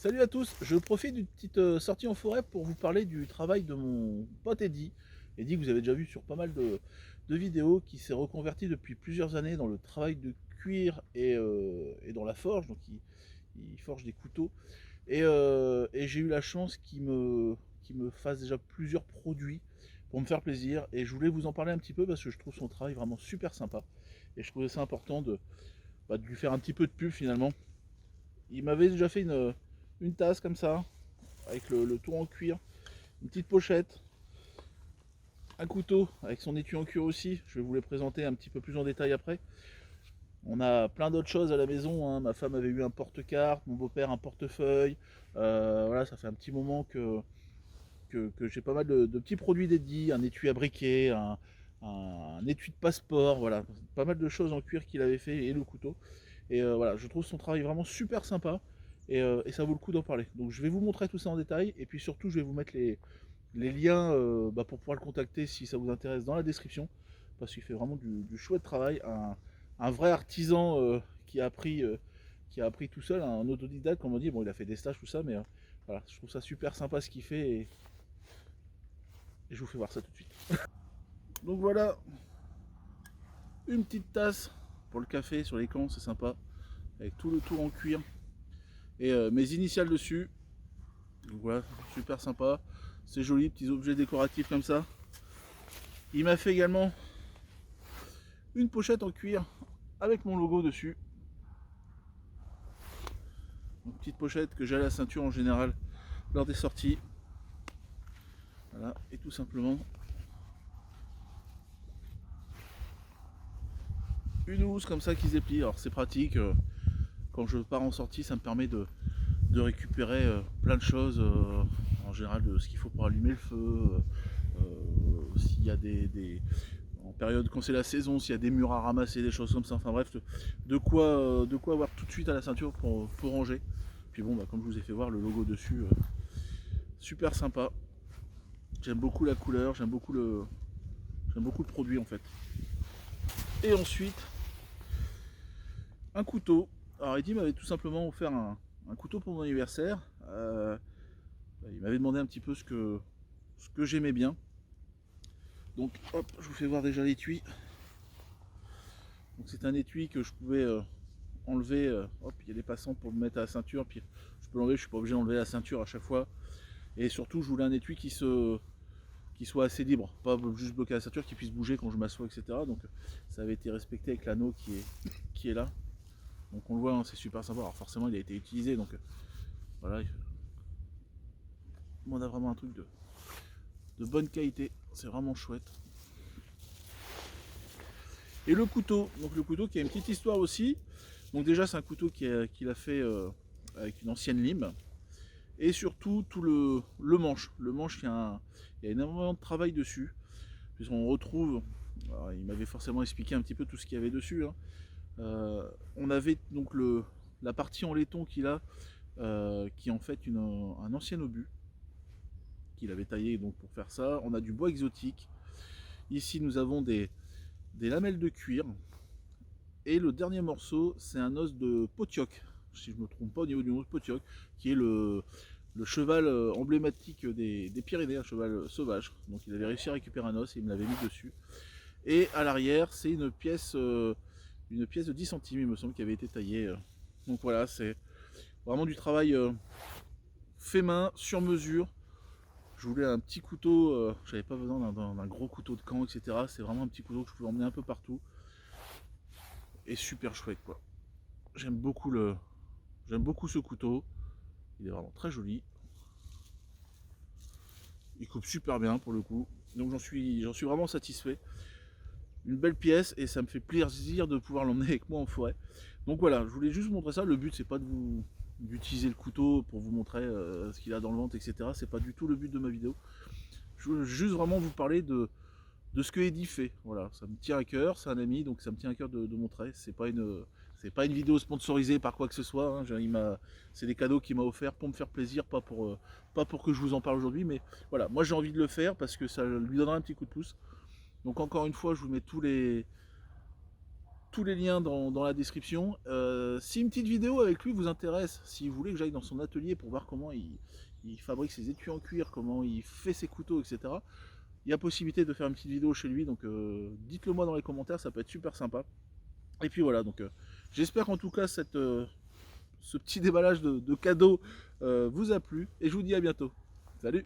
Salut à tous, je profite d'une petite sortie en forêt pour vous parler du travail de mon pote Eddy. Eddy que vous avez déjà vu sur pas mal de vidéos, qui s'est reconverti depuis plusieurs années dans le travail de cuir et dans la forge, donc il forge des couteaux. Et j'ai eu la chance qu'il me fasse déjà plusieurs produits pour me faire plaisir. Et je voulais vous en parler un petit peu parce que je trouve son travail vraiment super sympa. Et je trouvais ça important de lui faire un petit peu de pub finalement. Il m'avait déjà fait une tasse comme ça, avec le tour en cuir, une petite pochette, un couteau avec son étui en cuir aussi. Je vais vous les présenter un petit peu plus en détail après. On a plein d'autres choses à la maison, hein. Ma femme avait eu un porte-carte, mon beau-père un portefeuille. Voilà, ça fait un petit moment que j'ai pas mal de petits produits dédiés, un étui à briquet, un étui de passeport, voilà, pas mal de choses en cuir qu'il avait fait et le couteau. Et voilà, je trouve son travail vraiment super sympa et ça vaut le coup d'en parler. Donc je vais vous montrer tout ça en détail et puis surtout je vais vous mettre les liens pour pouvoir le contacter si ça vous intéresse dans la description parce qu'il fait vraiment du chouette travail. Un vrai artisan qui a appris tout seul, un autodidacte comme on dit. Bon, il a fait des stages, tout ça, mais voilà, je trouve ça super sympa ce qu'il fait et je vous fais voir ça tout de suite. Donc voilà, une petite tasse pour le café sur les camps, c'est sympa, avec tout le tour en cuir et mes initiales dessus. Donc voilà, super sympa, c'est joli, petits objets décoratifs comme ça. Il m'a fait également une pochette en cuir avec mon logo dessus. Une petite pochette que j'ai à la ceinture en général lors des sorties. Voilà, et tout simplement une housse comme ça qui se déplie. Alors c'est pratique, quand je pars en sortie, ça me permet de récupérer plein de choses, en général de ce qu'il faut pour allumer le feu, s'il y a en période quand c'est la saison, s'il y a des murs à ramasser, des choses comme ça, enfin bref, de quoi avoir tout de suite à la ceinture pour ranger. Puis bon, comme je vous ai fait voir le logo dessus, super sympa. J'aime beaucoup la couleur, j'aime beaucoup le produit en fait. Et ensuite, un couteau. Alors Eddy m'avait tout simplement offert un couteau pour mon anniversaire. Il m'avait demandé un petit peu ce que j'aimais bien. Donc hop, je vous fais voir déjà l'étui. Donc c'est un étui que je pouvais enlever. Hop, il y a des passants pour le mettre à la ceinture. Puis je peux l'enlever, je suis pas obligé d'enlever la ceinture à chaque fois. Et surtout, je voulais un étui qui soit assez libre, pas juste bloqué à la ceinture, qui puisse bouger quand je m'assois, etc. Donc ça avait été respecté avec l'anneau qui est là. Donc on le voit, hein, c'est super sympa. Alors forcément, il a été utilisé, donc voilà. On a vraiment un truc de bonne qualité. C'est vraiment chouette. Et le couteau, donc le couteau qui a une petite histoire aussi. Donc déjà c'est un couteau qu'il a fait avec une ancienne lime. Et surtout tout le manche. Le manche, il y a énormément de travail dessus. Puisqu'on retrouve, alors, il m'avait forcément expliqué un petit peu tout ce qu'il y avait dessus, hein. On avait donc la partie en laiton qu'il a, qui est en fait un ancien obus qu'il avait taillé donc pour faire ça. On a du bois exotique. Ici nous avons des lamelles de cuir. Et le dernier morceau, c'est un os de potioc, si je ne me trompe pas au niveau du nom de potioc, qui est le cheval emblématique des Pyrénées, un cheval sauvage. Donc il avait réussi à récupérer un os et il me l'avait mis dessus. Et à l'arrière, c'est une pièce de 10 centimes, il me semble, qui avait été taillée. Donc voilà, c'est vraiment du travail fait main, sur mesure. Je voulais un petit couteau, j'avais pas besoin d'un gros couteau de camp, etc. C'est vraiment un petit couteau que je pouvais emmener un peu partout. Et super chouette quoi. J'aime beaucoup ce couteau. Il est vraiment très joli. Il coupe super bien pour le coup. Donc j'en suis vraiment satisfait. Une belle pièce et ça me fait plaisir de pouvoir l'emmener avec moi en forêt. Donc voilà, je voulais juste vous montrer ça. Le but c'est pas d'utiliser le couteau pour vous montrer ce qu'il a dans le ventre, etc. C'est pas du tout le but de ma vidéo. Je veux juste vraiment vous parler de ce que Eddy fait. Voilà, ça me tient à cœur, c'est un ami, donc ça me tient à cœur de montrer. C'est pas une vidéo sponsorisée par quoi que ce soit, hein. C'est des cadeaux qu'il m'a offert pour me faire plaisir, pas pour que je vous en parle aujourd'hui, mais voilà, moi j'ai envie de le faire parce que ça lui donnera un petit coup de pouce. Donc encore une fois, je vous mets tous les liens dans la description. Si une petite vidéo avec lui vous intéresse, si vous voulez que j'aille dans son atelier pour voir comment il fabrique ses étuis en cuir, comment il fait ses couteaux, etc. Il y a possibilité de faire une petite vidéo chez lui, donc dites-le moi dans les commentaires, ça peut être super sympa. Et puis voilà, donc j'espère qu'en tout cas ce petit déballage de cadeaux vous a plu, et je vous dis à bientôt. Salut!